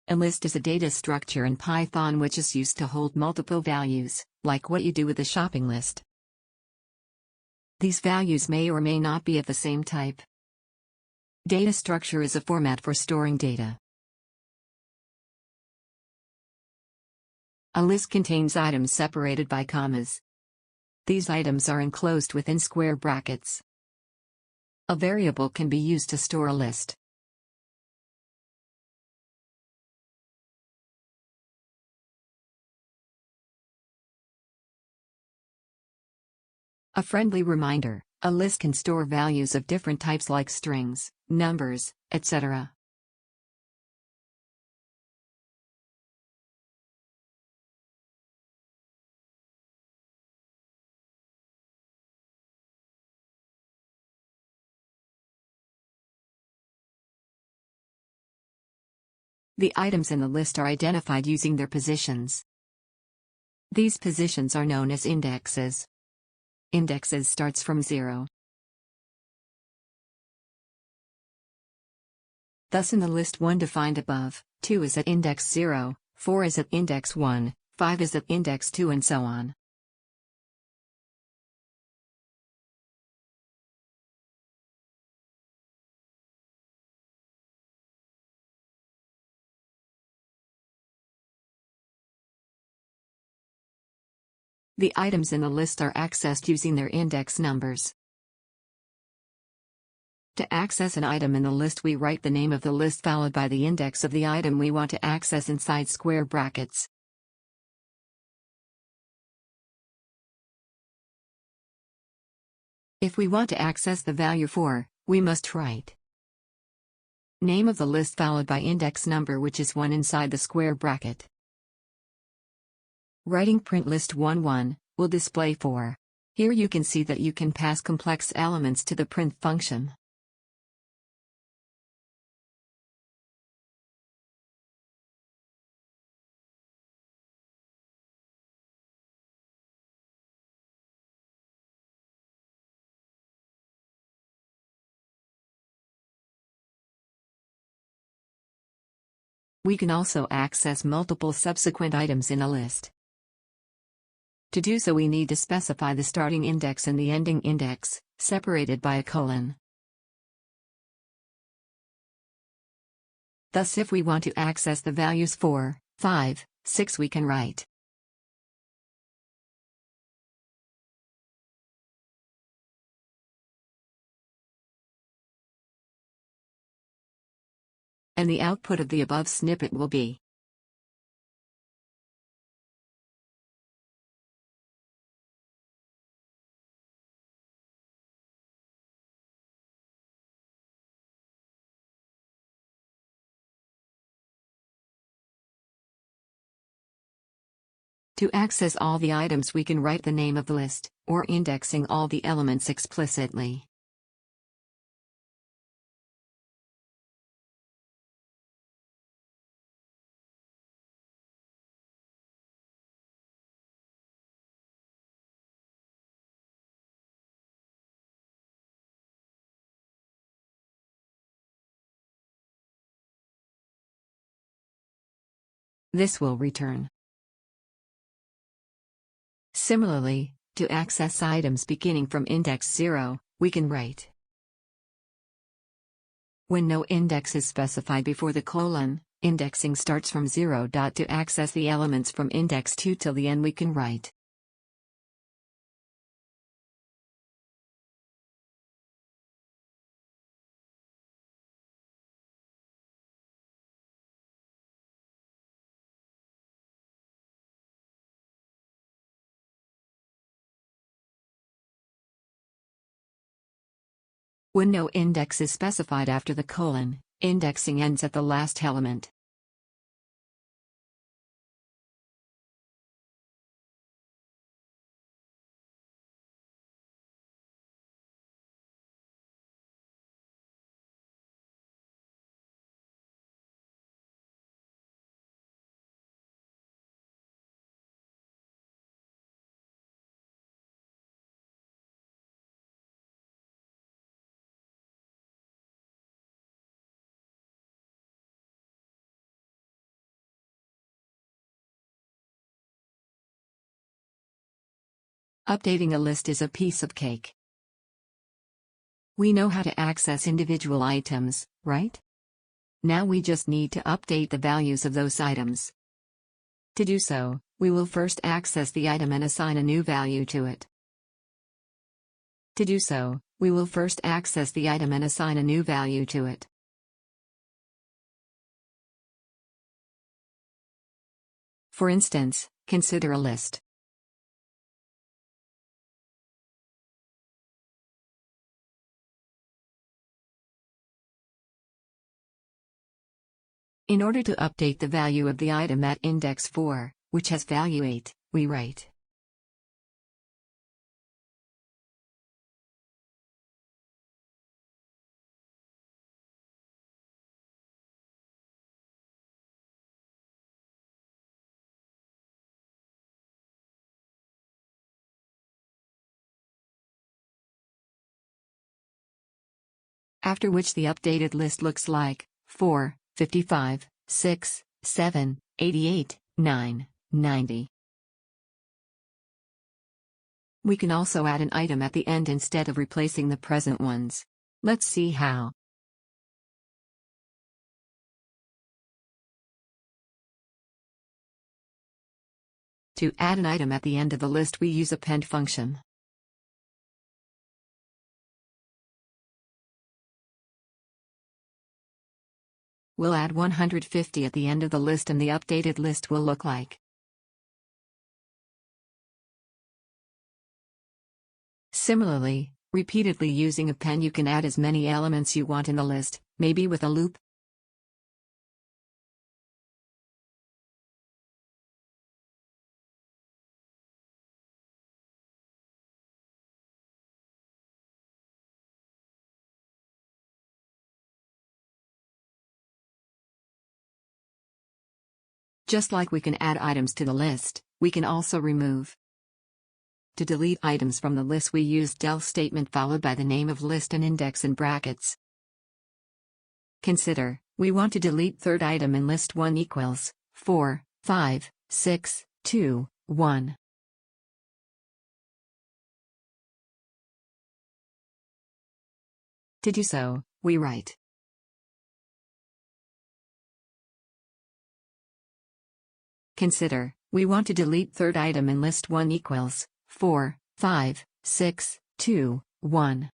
A list is a data structure in Python which is used to hold multiple values, like what you do with a shopping list. These values may or may not be of the same type. Data structure is a format for storing data. A list contains items separated by commas. These items are enclosed within square brackets. A variable can be used to store a list. A friendly reminder: a list can store values of different types like strings, numbers, etc. The items in the list are identified using their positions. These positions are known as indexes. Indexes starts from 0. Thus in the list 1 defined above, 2 is at index 0, 4 is at index 1, 5 is at index 2 and so on. The items in the list are accessed using their index numbers. To access an item in the list, we write the name of the list followed by the index of the item we want to access inside square brackets. If we want to access the value 4, we must write name of the list followed by index number, which is 1 inside the square bracket. Writing print list 1 1 will display 4. Here you can see that you can pass complex elements to the print function. We can also access multiple subsequent items in a list. To do so, we need to specify the starting index and the ending index, separated by a colon. Thus, if we want to access the values 4, 5, 6, we can write and the output of the above snippet will be To access all the items, we can write the name of the list, or indexing all the elements explicitly. This will return. Similarly, to access items beginning from index 0, we can write when no index is specified before the colon, indexing starts from 0. To access the elements from index 2 till the end, we can write when no index is specified after the colon, indexing ends at the last element. Updating a list is a piece of cake. We know how to access individual items, right? Now we just need to update the values of those items. To do so, we will first access the item and assign a new value to it. To do so, we will first access the item and assign a new value to it. For instance, consider a list. In order to update the value of the item at index 4, which has value 8, we write after which the updated list looks like 4, 55, 6, 7, 88, 9, 90. We can also add an item at the end instead of replacing the present ones. Let's see how. To add an item at the end of the list, we use append function. We'll add 150 at the end of the list and the updated list will look like. Similarly, repeatedly using append, you can add as many elements you want in the list, maybe with a loop. Just like we can add items to the list, we can also remove. To delete items from the list, we use del statement followed by the name of list and index in brackets. Consider, we want to delete third item in list 1 equals 4, 5, 6, 2, 1. To do so, we write consider, we want to delete third item in list 1 equals 4, 5, 6, 2, 1.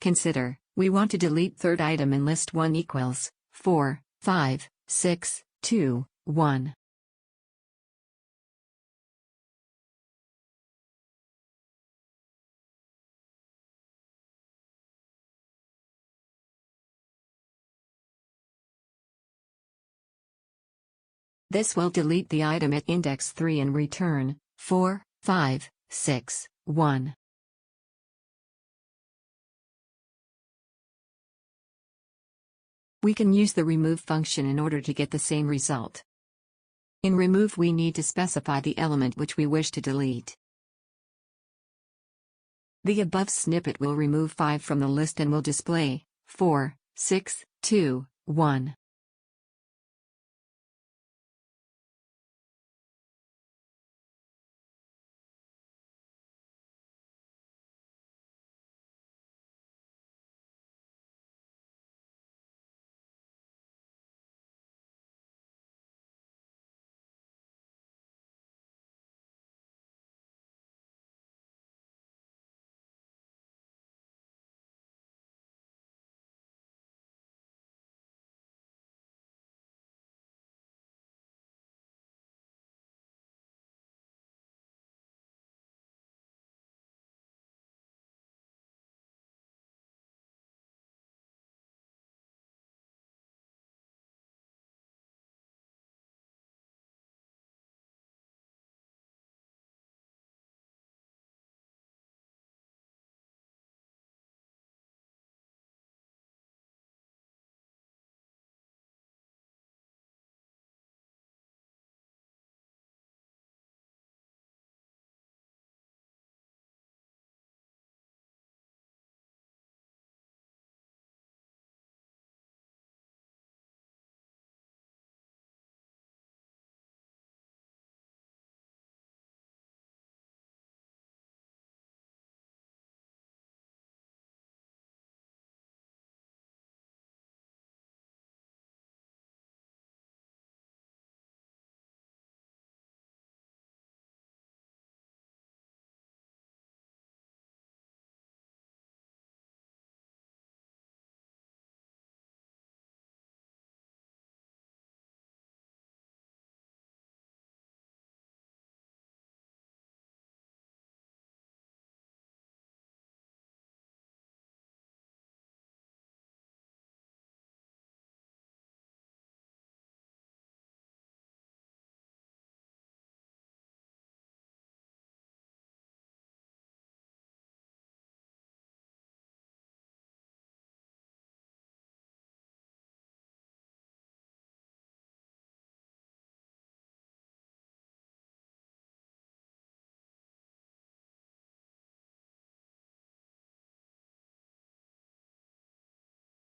Consider, we want to delete third item in list 1 equals 4, 5, 6, 2, 1. This will delete the item at index 3 and return 4, 5, 6, 1. We can use the remove function in order to get the same result. In remove, we need to specify the element which we wish to delete. The above snippet will remove 5 from the list and will display 4, 6, 2, 1.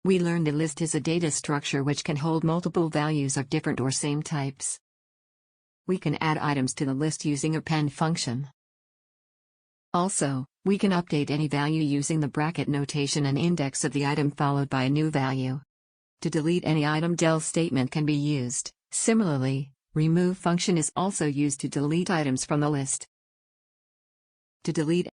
We learned a list is a data structure which can hold multiple values of different or same types. We can add items to the list using append function. Also, we can update any value using the bracket notation and index of the item followed by a new value. To delete any item, del statement can be used. Similarly, remove function is also used to delete items from the list. To delete